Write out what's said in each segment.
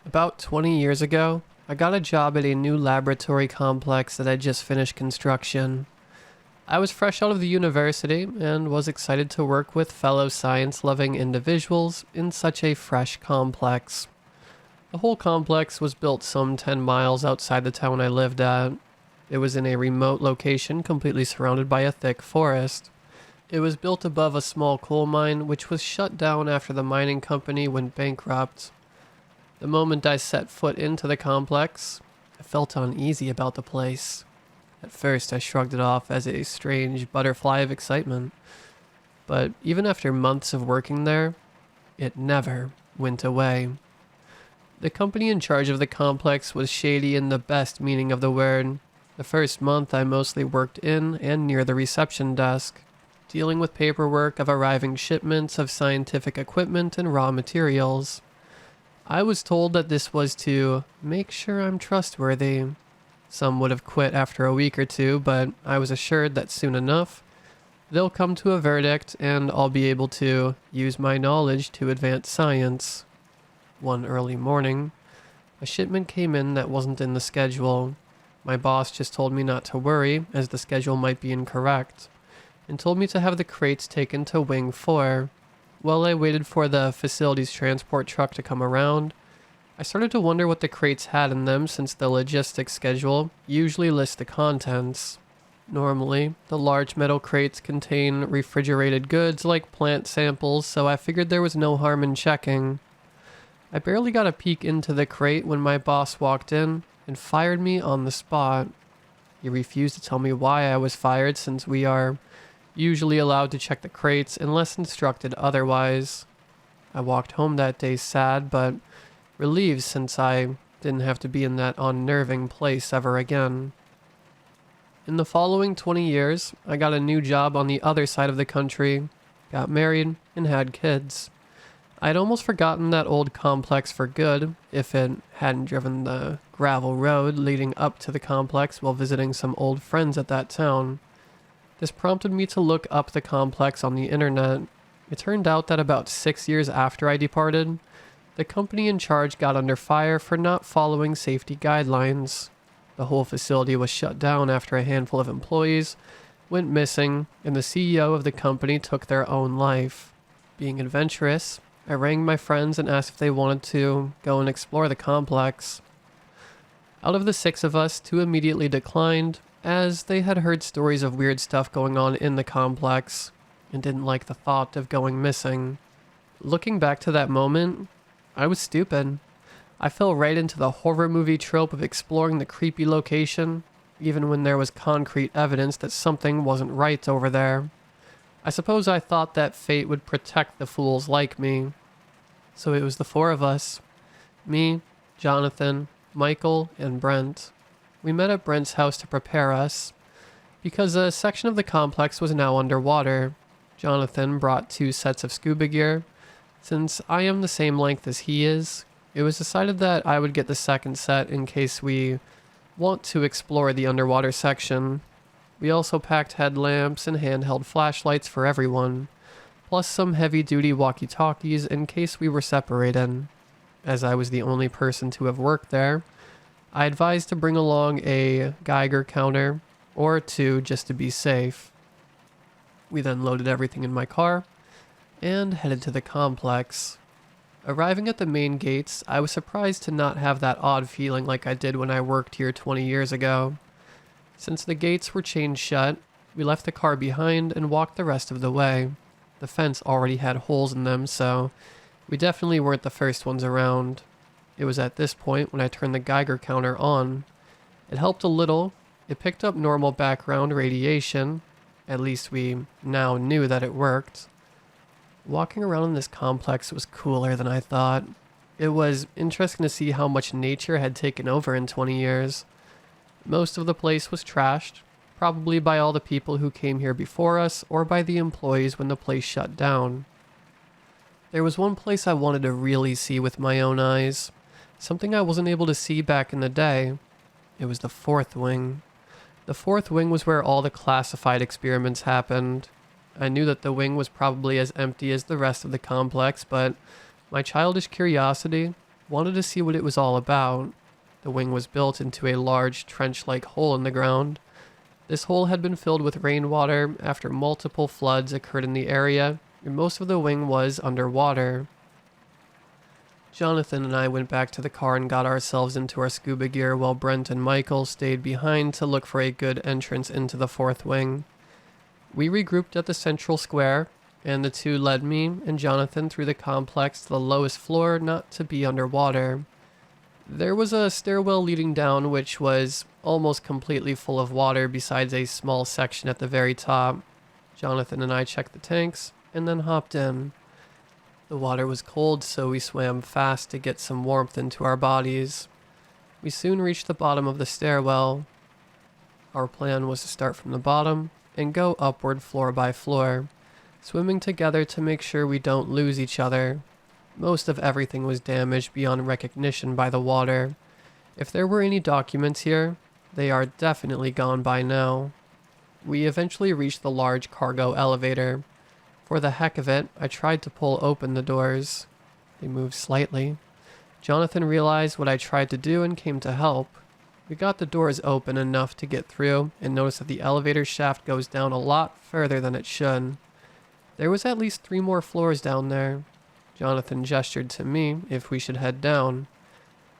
About 20 years ago, I got a job at a new laboratory complex that had just finished construction. I was fresh out of the university and was excited to work with fellow science-loving individuals in such a fresh complex. The whole complex was built some 10 miles outside the town I lived at. It was in a remote location completely surrounded by a thick forest. It was built above a small coal mine which was shut down after the mining company went bankrupt. The moment I set foot into the complex, I felt uneasy about the place. At first, I shrugged it off as a strange butterfly of excitement. But even after months of working there, it never went away. The company in charge of the complex was shady in the best meaning of the word. The first month, I mostly worked in and near the reception desk, dealing with paperwork of arriving shipments of scientific equipment and raw materials. I was told that this was to make sure I'm trustworthy. Some would have quit after a week or two, but I was assured that soon enough, they'll come to a verdict and I'll be able to use my knowledge to advance science. One early morning, a shipment came in that wasn't in the schedule. My boss just told me not to worry, as the schedule might be incorrect, and told me to have the crates taken to Wing 4. While I waited for the facility's transport truck to come around, I started to wonder what the crates had in them since the logistics schedule usually lists the contents. Normally, the large metal crates contain refrigerated goods like plant samples, so I figured there was no harm in checking. I barely got a peek into the crate when my boss walked in and fired me on the spot. He refused to tell me why I was fired since we are usually allowed to check the crates unless instructed otherwise. I walked home that day sad but relieved since I didn't have to be in that unnerving place ever again. In the following 20 years, I got a new job on the other side of the country, got married, and had kids. I'd almost forgotten that old complex for good, if it hadn't driven the gravel road leading up to the complex while visiting some old friends at that town. This prompted me to look up the complex on the internet. It turned out that about 6 years after I departed, the company in charge got under fire for not following safety guidelines. The whole facility was shut down after a handful of employees went missing, and the CEO of the company took their own life. Being adventurous, I rang my friends and asked if they wanted to go and explore the complex. Out of the 6 of us, 2 immediately declined, as they had heard stories of weird stuff going on in the complex and didn't like the thought of going missing. Looking back to that moment, I was stupid. I fell right into the horror movie trope of exploring the creepy location, even when there was concrete evidence that something wasn't right over there. I suppose I thought that fate would protect the fools like me. So it was the 4 of us. Me, Jonathan, Michael, and Brent. We met at Brent's house to prepare us. Because a section of the complex was now underwater, Jonathan brought 2 sets of scuba gear. Since I am the same length as he is, it was decided that I would get the second set in case we want to explore the underwater section. We also packed headlamps and handheld flashlights for everyone, plus some heavy-duty walkie-talkies in case we were separated. As I was the only person to have worked there, I advised to bring along a Geiger counter or 2 just to be safe. We then loaded everything in my car and headed to the complex. Arriving at the main gates, I was surprised to not have that odd feeling like I did when I worked here 20 years ago. Since the gates were chained shut, we left the car behind and walked the rest of the way. The fence already had holes in them, so we definitely weren't the first ones around. It was at this point when I turned the Geiger counter on. It helped a little. It picked up normal background radiation. At least we now knew that it worked. Walking around in this complex was cooler than I thought. It was interesting to see how much nature had taken over in 20 years. Most of the place was trashed, probably by all the people who came here before us or by the employees when the place shut down. There was one place I wanted to really see with my own eyes. Something I wasn't able to see back in the day. It was the 4th wing. The 4th wing was where all the classified experiments happened. I knew that the wing was probably as empty as the rest of the complex, but my childish curiosity Wanted to see what it was all about. The wing was built into a large trench-like hole in the ground. This hole had been filled with rainwater after multiple floods occurred in the area, and most of the wing was underwater. Jonathan and I went back to the car and got ourselves into our scuba gear while Brent and Michael stayed behind to look for a good entrance into the fourth wing. We regrouped at the central square, and the two led me and Jonathan through the complex to the lowest floor not to be underwater. There was a stairwell leading down which was almost completely full of water besides a small section at the very top. Jonathan and I checked the tanks and then hopped in. The water was cold, so we swam fast to get some warmth into our bodies. We soon reached the bottom of the stairwell. Our plan was to start from the bottom and go upward floor by floor, swimming together to make sure we don't lose each other. Most of everything was damaged beyond recognition by the water. If there were any documents here, they are definitely gone by now. We eventually reached the large cargo elevator. For the heck of it, I tried to pull open the doors. They moved slightly. Jonathan realized what I tried to do and came to help. We got the doors open enough to get through and noticed that the elevator shaft goes down a lot further than it should. There was at least 3 more floors down there. Jonathan gestured to me if we should head down.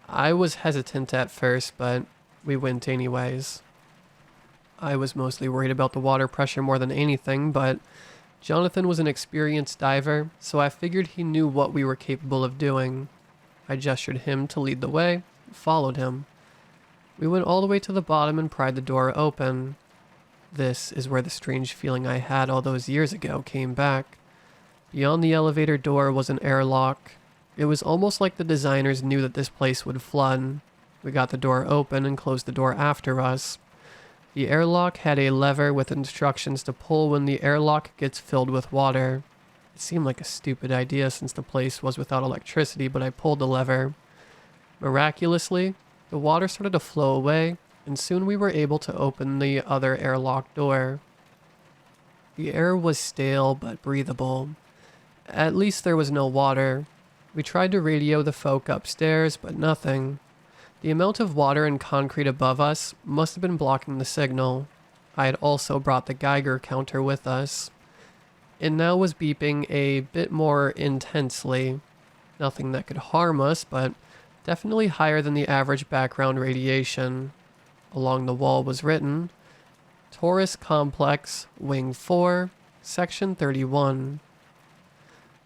I was hesitant at first, but we went anyways. I was mostly worried about the water pressure more than anything, but Jonathan was an experienced diver, so I figured he knew what we were capable of doing. I gestured him to lead the way, and followed him. We went all the way to the bottom and pried the door open. This is where the strange feeling I had all those years ago came back. Beyond the elevator door was an airlock. It was almost like the designers knew that this place would flood. We got the door open and closed the door after us. The airlock had a lever with instructions to pull when the airlock gets filled with water. It seemed like a stupid idea since the place was without electricity, but I pulled the lever. Miraculously, the water started to flow away, and soon we were able to open the other airlock door. The air was stale but breathable. At least there was no water. We tried to radio the folk upstairs, but nothing. The amount of water and concrete above us must have been blocking the signal. I had also brought the Geiger counter with us. It now was beeping a bit more intensely. Nothing that could harm us, but definitely higher than the average background radiation. Along the wall was written, Taurus Complex, Wing 4, Section 31.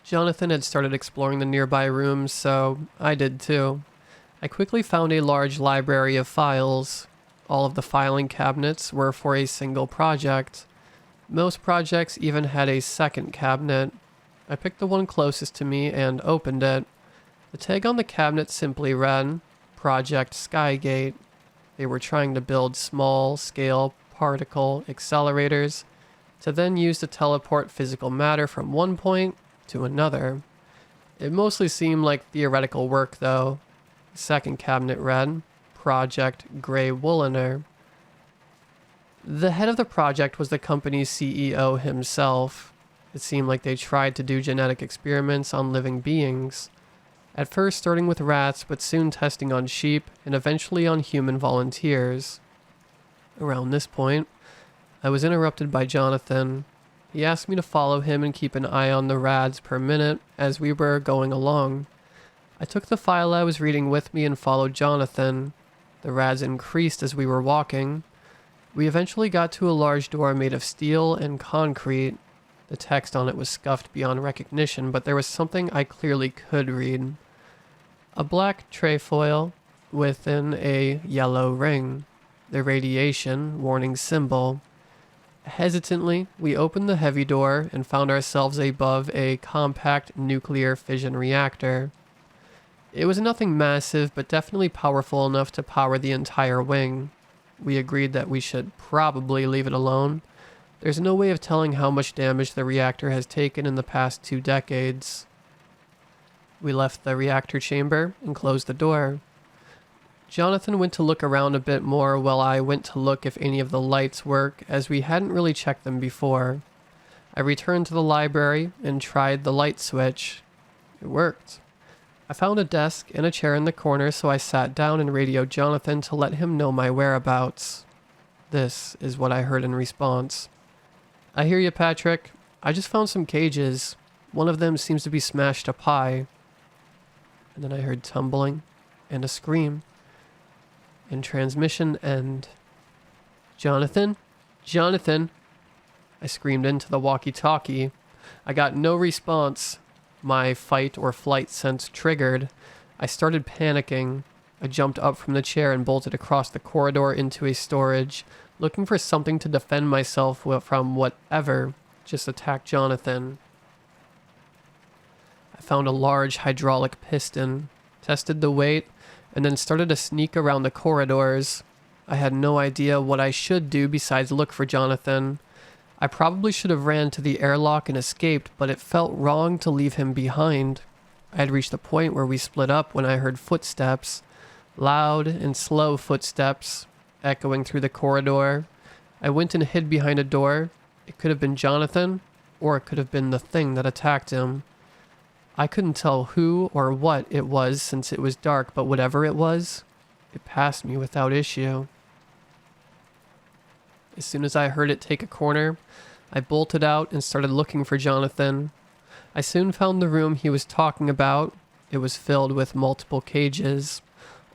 Jonathan had started exploring the nearby rooms, so I did too. I quickly found a large library of files. All of the filing cabinets were for a single project. Most projects even had a second cabinet. I picked the one closest to me and opened it. The tag on the cabinet simply read, Project Skygate. They were trying to build small-scale particle accelerators to then use to teleport physical matter from one point to another. It mostly seemed like theoretical work, though. The second cabinet read, Project Grey Woollener. The head of the project was the company's CEO himself. It seemed like they tried to do genetic experiments on living beings. At first starting with rats, but soon testing on sheep, and eventually on human volunteers. Around this point, I was interrupted by Jonathan. He asked me to follow him and keep an eye on the rads per minute as we were going along. I took the file I was reading with me and followed Jonathan. The rads increased as we were walking. We eventually got to a large door made of steel and concrete. The text on it was scuffed beyond recognition, but there was something I clearly could read. A black trefoil within a yellow ring. The radiation warning symbol. Hesitantly, we opened the heavy door and found ourselves above a compact nuclear fission reactor. It was nothing massive, but definitely powerful enough to power the entire wing. We agreed that we should probably leave it alone. There's no way of telling how much damage the reactor has taken in the past 2 decades. We left the reactor chamber and closed the door. Jonathan went to look around a bit more while I went to look if any of the lights work, as we hadn't really checked them before. I returned to the library and tried the light switch. It worked. I found a desk and a chair in the corner, so I sat down and radioed Jonathan to let him know my whereabouts. This is what I heard in response. "I hear you, Patrick. I just found some cages. One of them seems to be smashed to pie." And then I heard tumbling and a scream. And transmission end. "Jonathan? Jonathan?" I screamed into the walkie-talkie. I got no response. My fight or flight sense triggered. I started panicking. I jumped up from the chair and bolted across the corridor into a storage, looking for something to defend myself from whatever just attacked Jonathan. I found a large hydraulic piston, tested the weight, and then started to sneak around the corridors. I had no idea what I should do besides look for Jonathan. I probably should have ran to the airlock and escaped, but it felt wrong to leave him behind. I had reached the point where we split up when I heard footsteps, loud and slow footsteps, echoing through the corridor. I went and hid behind a door. It could have been Jonathan, or it could have been the thing that attacked him. I couldn't tell who or what it was since it was dark, but whatever it was, it passed me without issue. As soon as I heard it take a corner, I bolted out and started looking for Jonathan. I soon found the room he was talking about. It was filled with multiple cages,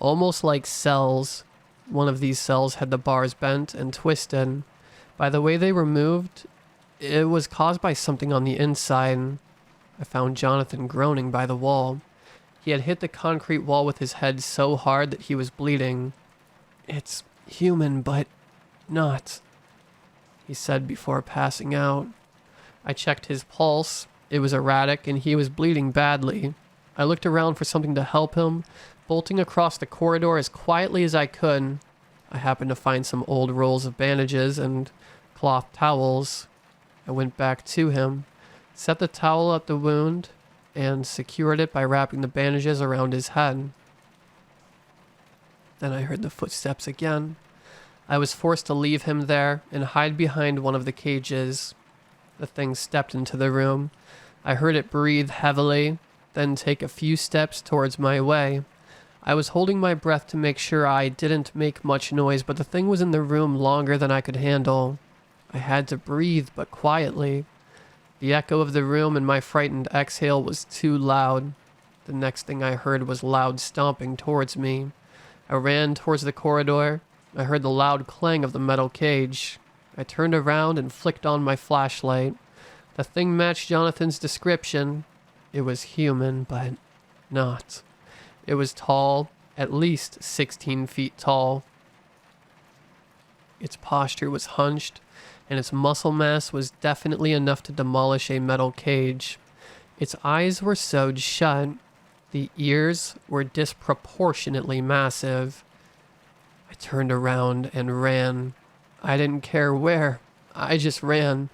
almost like cells. One of these cells had the bars bent and twisted. By the way they were moved, it was caused by something on the inside. I found Jonathan groaning by the wall. He had hit the concrete wall with his head so hard that he was bleeding. "It's human, but not," he said before passing out. I checked his pulse. It was erratic and he was bleeding badly. I looked around for something to help him, bolting across the corridor as quietly as I could. I happened to find some old rolls of bandages and cloth towels. I went back to him, set the towel at the wound, and secured it by wrapping the bandages around his head. Then I heard the footsteps again. I was forced to leave him there and hide behind one of the cages. The thing stepped into the room. I heard it breathe heavily, then take a few steps towards my way. I was holding my breath to make sure I didn't make much noise, but the thing was in the room longer than I could handle. I had to breathe, but quietly. The echo of the room and my frightened exhale was too loud. The next thing I heard was loud stomping towards me. I ran towards the corridor. I heard the loud clang of the metal cage. I turned around and flicked on my flashlight. The thing matched Jonathan's description. It was human, but not. It was tall, at least 16 feet tall. Its posture was hunched, and its muscle mass was definitely enough to demolish a metal cage. Its eyes were sewed shut. The ears were disproportionately massive. I turned around and ran. I didn't care where. I just ran.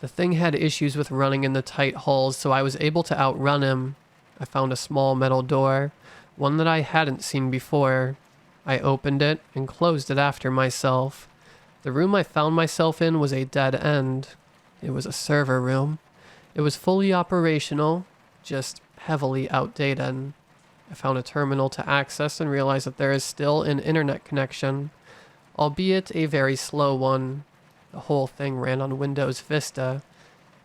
The thing had issues with running in the tight halls, so I was able to outrun him. I found a small metal door, one that I hadn't seen before. I opened it and closed it after myself. The room I found myself in was a dead end. It was a server room. It was fully operational, just heavily outdated. I found a terminal to access and realized that there is still an internet connection, albeit a very slow one. The whole thing ran on Windows Vista,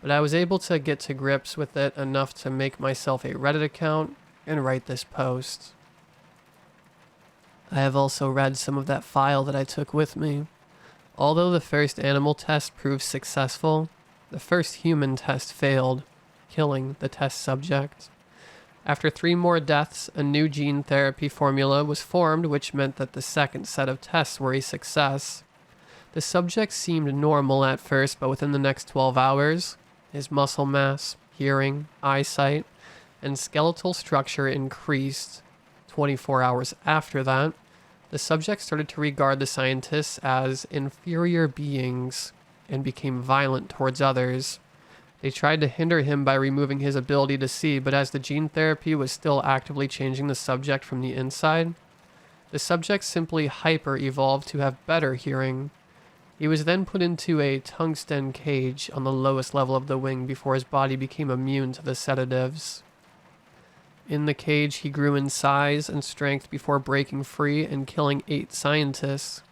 but I was able to get to grips with it enough to make myself a Reddit account and write this post. I have also read some of that file that I took with me. Although the first animal test proved successful, the first human test failed, killing the test subject. After 3 more deaths, a new gene therapy formula was formed, which meant that the second set of tests were a success. The subject seemed normal at first, but within the next 12 hours, his muscle mass, hearing, eyesight, and skeletal structure increased. 24 hours after that, the subject started to regard the scientists as inferior beings and became violent towards others. They tried to hinder him by removing his ability to see, but as the gene therapy was still actively changing the subject from the inside, the subject simply hyper-evolved to have better hearing. He was then put into a tungsten cage on the lowest level of the wing before his body became immune to the sedatives. In the cage, he grew in size and strength before breaking free and killing 8 scientists.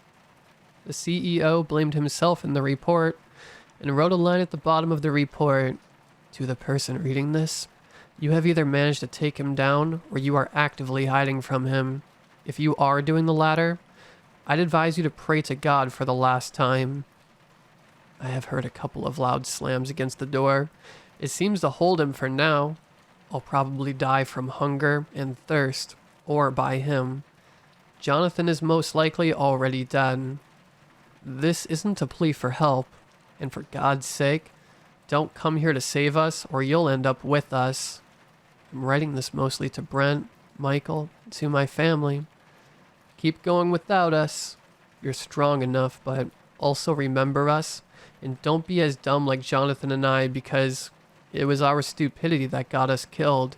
The CEO blamed himself in the report and wrote a line at the bottom of the report. To the person reading this, you have either managed to take him down or you are actively hiding from him. If you are doing the latter, I'd advise you to pray to God for the last time. I have heard a couple of loud slams against the door. It seems to hold him for now. I'll probably die from hunger and thirst, or by him. Jonathan is most likely already dead. This isn't a plea for help, and for God's sake, don't come here to save us or you'll end up with us. I'm writing this mostly to Brent, Michael, to my family. Keep going without us. You're strong enough, but also remember us, and don't be as dumb like Jonathan and I, because it was our stupidity that got us killed.